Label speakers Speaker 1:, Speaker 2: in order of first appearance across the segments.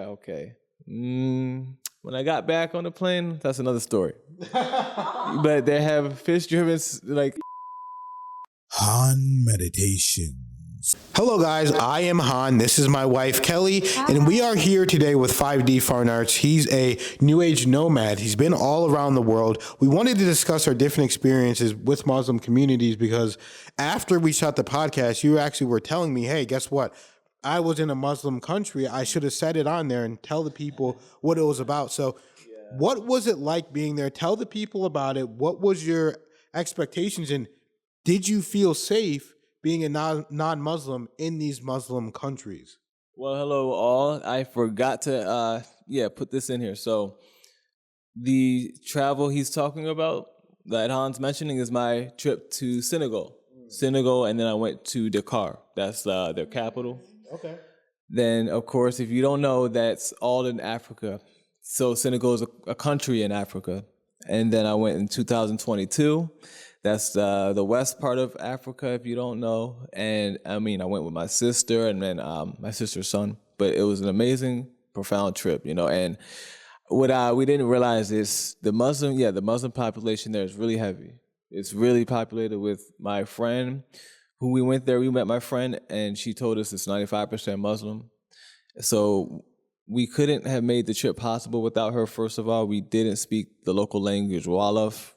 Speaker 1: okay. When I got back on the plane, that's another story. But they have fish-driven, like...
Speaker 2: Han Meditations. Hello guys, I am Han. This is my wife Kelly, and we are here today with 5D Fine Arts. He's a New Age nomad. He's been all around the world. We wanted to discuss our different experiences with Muslim communities because after we shot the podcast, you actually were telling me, hey, guess what? I was in a Muslim country. I should have said it on there and tell the people what it was about. So what was it like being there? Tell the people about it. What was your expectations, and did you feel safe being a non-Muslim in these Muslim countries?
Speaker 1: Well, hello all. I forgot to put this in here. So the travel he's talking about that Han's mentioning is my trip to Senegal, and then I went to Dakar. That's their capital.
Speaker 2: Okay.
Speaker 1: Then, of course, if you don't know, that's all in Africa. So Senegal is a country in Africa. And then I went in 2022. That's the west part of Africa, if you don't know. And I mean, I went with my sister and then my sister's son. But it was an amazing, profound trip, you know. And what we didn't realize is the Muslim population there is really heavy. It's really populated with my friend who we went there. We met my friend, and she told us it's 95% Muslim. So we couldn't have made the trip possible without her. First of all, we didn't speak the local language, Wolof.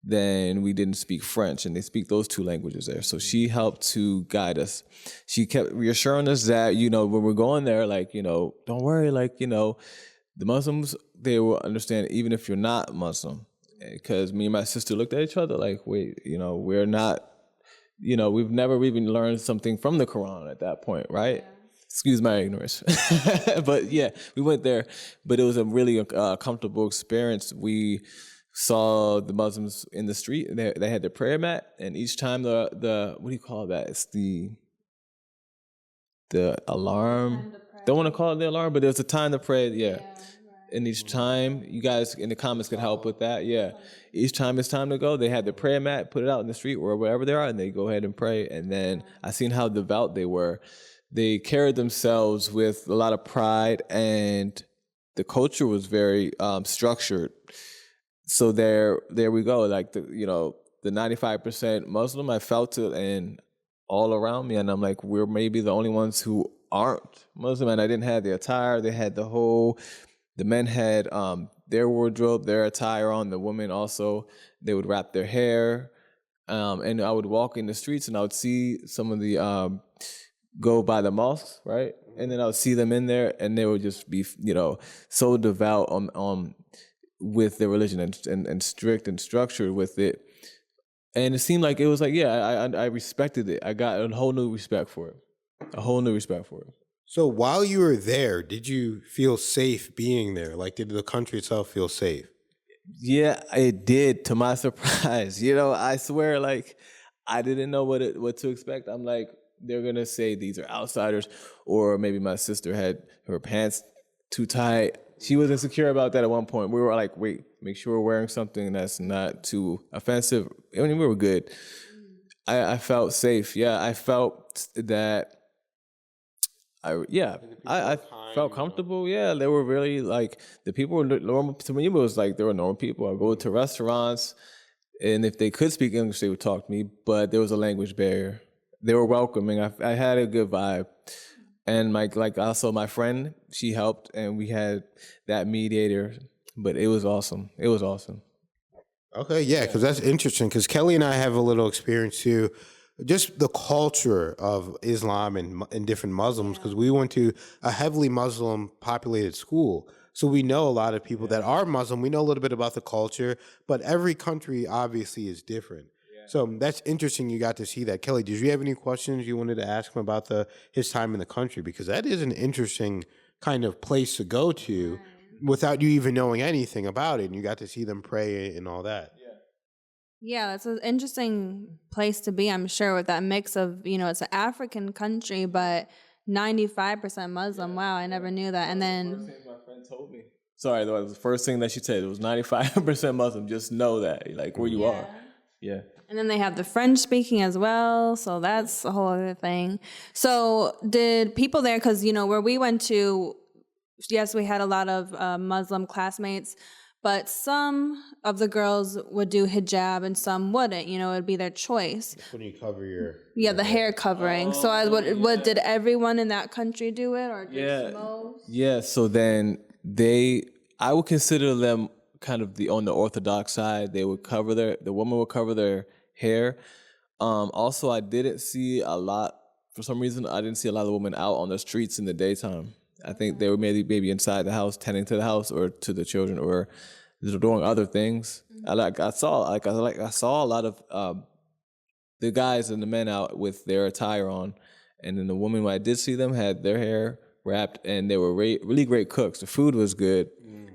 Speaker 1: Then we didn't speak French, and they speak those two languages there. So she helped to guide us. She kept reassuring us that, you know, when we're going there, like, you know, don't worry, like, you know, the Muslims, they will understand even if you're not Muslim. Because me and my sister looked at each other like, wait, you know, we're not, you know, we've never even learned something from the Quran at that point, right? Yeah. Excuse my ignorance. But yeah, we went there, but it was a really comfortable experience. We saw the Muslims in the street. They had their prayer mat, and each time the what do you call that? It's the alarm. Don't want to call it the alarm, but there's a time to pray. Yeah. And each time, you guys in the comments could help with that. Yeah. Each time it's time to go, they had their prayer mat, put it out in the street or wherever they are, and they go ahead and pray. And then I seen how devout they were. They carried themselves with a lot of pride, and the culture was very structured. So there we go. Like the 95% Muslim, I felt it and all around me, and I'm like, we're maybe the only ones who aren't Muslim. And I didn't have the attire. They had the men had their wardrobe, their attire on. The women also, they would wrap their hair. And I would walk in the streets, and I would see some of the go by the mosques, right? And then I would see them in there, and they would just be, you know, so devout on with their religion and strict and structured with it. And it seemed like it was like, yeah, I respected it. I got a whole new respect for it.
Speaker 2: So while you were there, did you feel safe being there? Like, did the country itself feel safe?
Speaker 1: Yeah, it did, to my surprise. You know, I swear, like, I didn't know what to expect. I'm like, they're going to say these are outsiders, or maybe my sister had her pants too tight. She was insecure about that at one point. We were like, wait, make sure we're wearing something that's not too offensive. I mean, we were good. I felt safe. Yeah, I felt that I felt comfortable. Yeah, they were really like, the people were normal. To me, it was like they were normal people. I go to restaurants, and if they could speak English, they would talk to me, but there was a language barrier. They were welcoming. I had a good vibe. And also my friend, she helped, and we had that mediator, but it was awesome. It was awesome.
Speaker 2: Okay, yeah, because that's interesting, because Kelly and I have a little experience too, just the culture of Islam and different Muslims, because we went to a heavily Muslim populated school. So we know a lot of people that are Muslim. We know a little bit about the culture, but every country obviously is different. So that's interesting you got to see that. Kelly, did you have any questions you wanted to ask him about his time in the country? Because that is an interesting kind of place to go to without you even knowing anything about it. And you got to see them pray and all that.
Speaker 3: Yeah, it's an interesting place to be, I'm sure, with that mix of, you know, it's an African country, but 95% Muslim. Wow, I never knew that. And then...
Speaker 1: The first thing my friend told me. Sorry, that was the first thing that she said. It was 95% Muslim. Just know that, like, where you are. Yeah.
Speaker 3: And then they have the French speaking as well. So that's a whole other thing. So did people there, because, you know, where we went to, yes, we had a lot of Muslim classmates, but some of the girls would do hijab and some wouldn't. You know, it'd be their choice.
Speaker 2: That's when you cover your
Speaker 3: Yeah, the hair covering. So what did everyone in that country do it, or just most?
Speaker 1: Yeah, so then I would consider them kind of on the Orthodox side. They would the woman would cover their hair. Also, I didn't see a lot, for some reason, I didn't see a lot of women out on the streets in the daytime. I think they were maybe inside the house, tending to the house or to the children, or doing other things. I saw a lot of the guys and the men out with their attire on, and then the women, when I did see them, had their hair wrapped, and they were really great cooks. The food was good,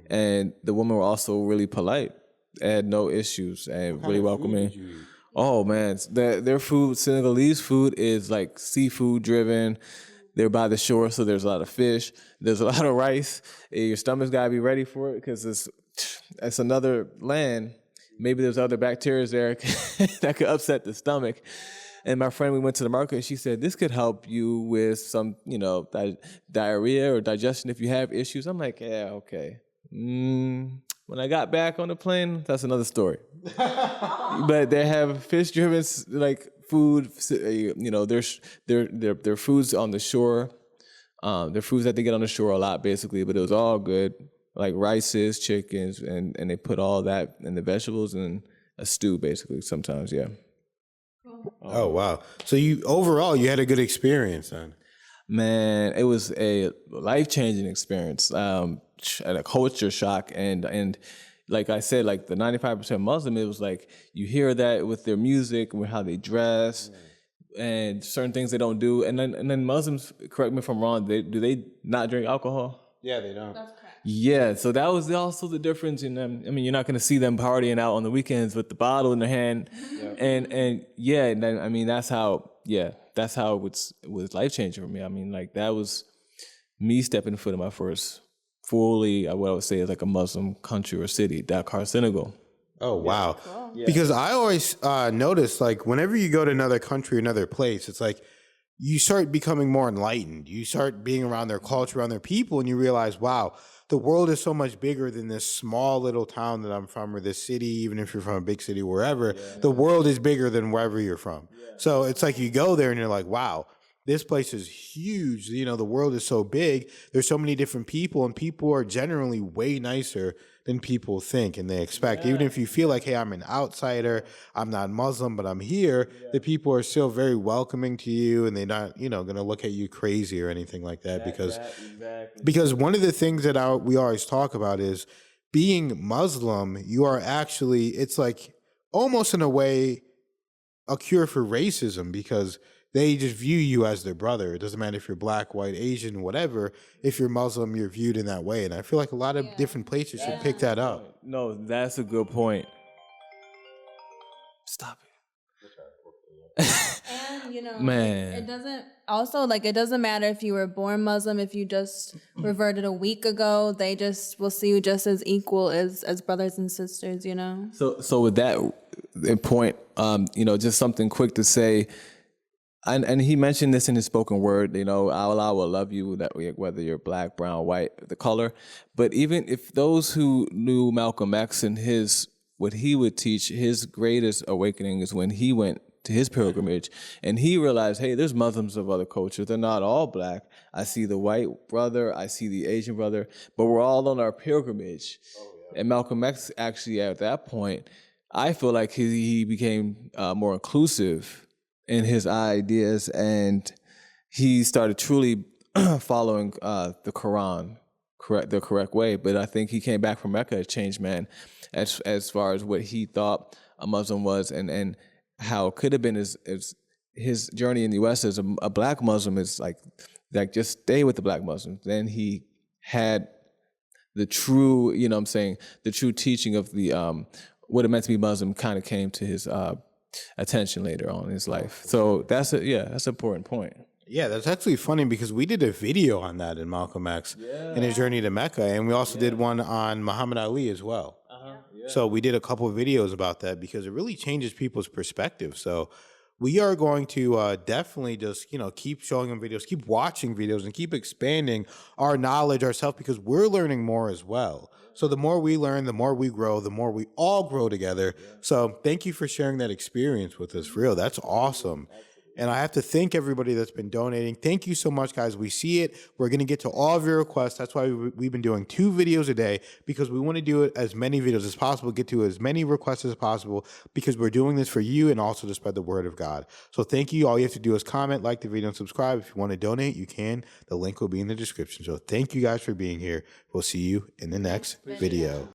Speaker 1: and the women were also really polite. They had no issues and really welcoming. Oh man, their food, Senegalese food, is like seafood driven. They're by the shore, so there's a lot of fish. There's a lot of rice. Your stomach's gotta be ready for it because it's another land. Maybe there's other bacteria there that could upset the stomach. And my friend, we went to the market, and she said, this could help you with some, diarrhea or digestion if you have issues. I'm like, yeah, okay. When I got back on the plane, that's another story. But they have fish-driven, like, food, their foods on the shore. Their foods that they get on the shore a lot, basically, but it was all good. Like rices, chickens, and they put all that in the vegetables and a stew, basically, sometimes, yeah.
Speaker 2: Oh, wow. So overall, you had a good experience then?
Speaker 1: Man, it was a life-changing experience, and a culture shock. And like I said, like the 95% Muslim, it was like you hear that with their music, with how they dress, and certain things they don't do. And then Muslims, correct me if I'm wrong, do they not drink alcohol?
Speaker 2: Yeah, they don't.
Speaker 3: That's correct.
Speaker 1: Yeah, so that was also the difference in them. I mean, you're not going to see them partying out on the weekends with the bottle in their hand, and then, I mean, that's how it was life changing for me. I mean, like that was me stepping foot in my first fully, what I would say is like a Muslim country or city, Dakar, Senegal.
Speaker 2: Oh, wow.
Speaker 3: Cool.
Speaker 1: Yeah.
Speaker 2: Because I always notice, like, whenever you go to another country, another place, it's like you start becoming more enlightened. You start being around their culture, around their people, and you realize, wow, the world is so much bigger than this small little town that I'm from, or this city, even if you're from a big city, wherever. The world is bigger than wherever you're from. So it's like you go there and you're like, wow, this place is huge. You know, the world is so big. There's so many different people, and people are generally way nicer than people think and they expect. Even if you feel like, hey, I'm an outsider, I'm not Muslim, but I'm here, the people are still very welcoming to you, and they're not, going to look at you crazy or anything like that. Because one of the things that we always talk about is being Muslim, you are actually, it's like almost in a way a cure for racism, because they just view you as their brother. It doesn't matter if you're black, white, Asian, whatever. If you're Muslim, you're viewed in that way. And I feel like a lot of different places should pick that up.
Speaker 1: No, that's a good point. Stop it.
Speaker 3: And
Speaker 1: Man.
Speaker 3: it doesn't matter if you were born Muslim, if you just reverted a week ago, they just will see you just as equal as brothers and sisters,
Speaker 1: So with that point, just something quick to say. And he mentioned this in his spoken word, Allah will love you, whether you're black, brown, white, the color. But even if those who knew Malcolm X and what he would teach, his greatest awakening is when he went to his pilgrimage and he realized, hey, there's Muslims of other cultures. They're not all black. I see the white brother, I see the Asian brother, but we're all on our pilgrimage. And Malcolm X actually at that point, I feel like he became more inclusive in his ideas, and he started truly following the Quran the correct way. But I think he came back from Mecca a changed man as far as what he thought a Muslim was, and how it could have been his journey in the U.S. as a black Muslim is like just stay with the black Muslims. Then he had the true, the true teaching of the what it meant to be Muslim kind of came to his attention later on in his life. So that's an important point.
Speaker 2: Yeah, that's actually funny because we did a video on that in Malcolm X in his journey to Mecca, and we also did one on Muhammad Ali as well. So we did a couple of videos about that because it really changes people's perspective. So we are going to definitely just, keep showing them videos, keep watching videos, and keep expanding our knowledge ourselves because we're learning more as well. So the more we learn, the more we grow, the more we all grow together. So thank you for sharing that experience with us, for real. That's awesome. And I have to thank everybody that's been donating. Thank you so much, guys. We see it. We're going to get to all of your requests. That's why we've been doing 2 videos a day, because we want to do it as many videos as possible, get to as many requests as possible, because we're doing this for you and also to spread the word of God. So thank you. All you have to do is comment, like the video, and subscribe. If you want to donate, you can. The link will be in the description. So thank you guys for being here. We'll see you in the next video.